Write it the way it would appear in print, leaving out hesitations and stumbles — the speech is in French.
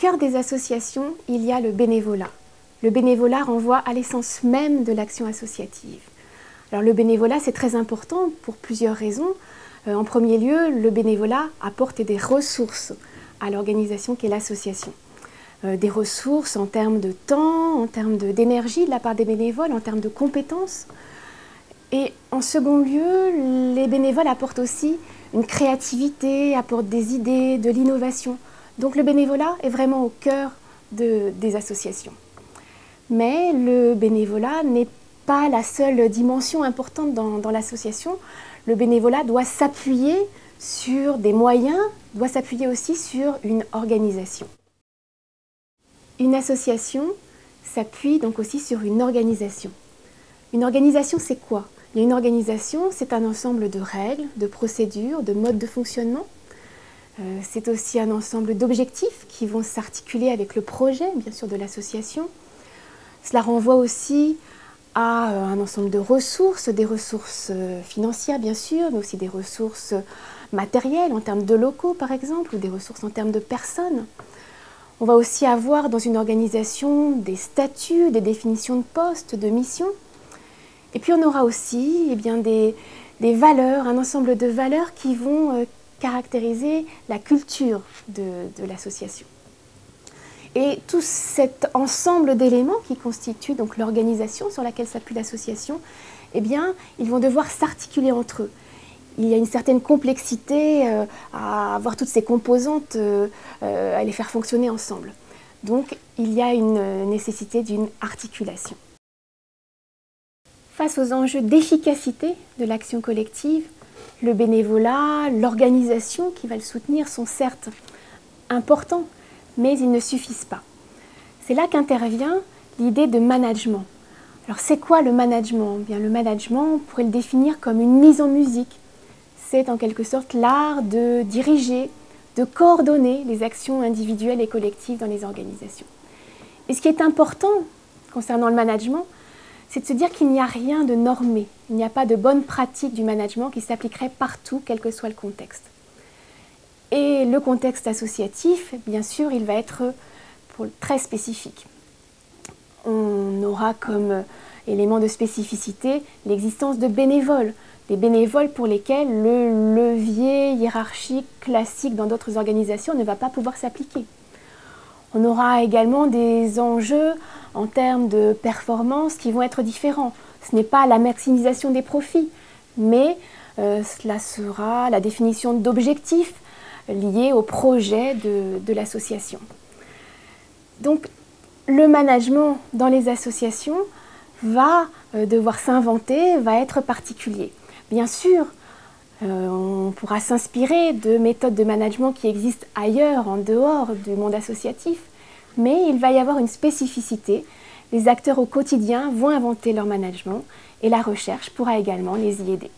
cœur des associations, il y a le bénévolat. Le bénévolat renvoie à l'essence même de l'action associative. Alors le bénévolat, c'est très important pour plusieurs raisons. En premier lieu, le bénévolat apporte des ressources à l'organisation qu'est l'association. Des ressources en termes de temps, en termes d'énergie de la part des bénévoles, en termes de compétences. Et en second lieu, les bénévoles apportent aussi une créativité, apportent des idées, de l'innovation. Donc le bénévolat est vraiment au cœur des associations. Mais le bénévolat n'est pas la seule dimension importante dans l'association. Le bénévolat doit s'appuyer sur des moyens, doit s'appuyer aussi sur une organisation. Une association s'appuie donc aussi sur une organisation. Une organisation, c'est quoi? Une organisation, c'est un ensemble de règles, de procédures, de modes de fonctionnement. C'est aussi un ensemble d'objectifs qui vont s'articuler avec le projet, bien sûr, de l'association. Cela renvoie aussi à un ensemble de ressources, des ressources financières, bien sûr, mais aussi des ressources matérielles, en termes de locaux, par exemple, ou des ressources en termes de personnes. On va aussi avoir dans une organisation des statuts, des définitions de postes, de missions. Et puis on aura aussi des valeurs, un ensemble de valeurs qui vont caractériser la culture de l'association. Et tout cet ensemble d'éléments qui constituent donc l'organisation sur laquelle s'appuie l'association, eh bien, ils vont devoir s'articuler entre eux. Il y a une certaine complexité à avoir toutes ces composantes, à les faire fonctionner ensemble. Donc, il y a une nécessité d'une articulation. Face aux enjeux d'efficacité de l'action collective, le bénévolat, l'organisation qui va le soutenir sont certes importants, mais ils ne suffisent pas. C'est là qu'intervient l'idée de management. Alors c'est quoi le management? Bien, le management, on pourrait le définir comme une mise en musique. C'est en quelque sorte l'art de diriger, de coordonner les actions individuelles et collectives dans les organisations. Et ce qui est important concernant le management, c'est de se dire qu'il n'y a rien de normé. Il n'y a pas de bonne pratique du management qui s'appliquerait partout, quel que soit le contexte. Et le contexte associatif, bien sûr, il va être très spécifique. On aura comme élément de spécificité l'existence de bénévoles. Des bénévoles pour lesquels le levier hiérarchique classique dans d'autres organisations ne va pas pouvoir s'appliquer. On aura également des enjeux en termes de performance qui vont être différents. Ce n'est pas la maximisation des profits, mais cela sera la définition d'objectifs liés au projet de l'association. Donc, le management dans les associations va devoir s'inventer, va être particulier. Bien sûr, on pourra s'inspirer de méthodes de management qui existent ailleurs, en dehors du monde associatif, mais il va y avoir une spécificité. Les acteurs au quotidien vont inventer leur management et la recherche pourra également les y aider.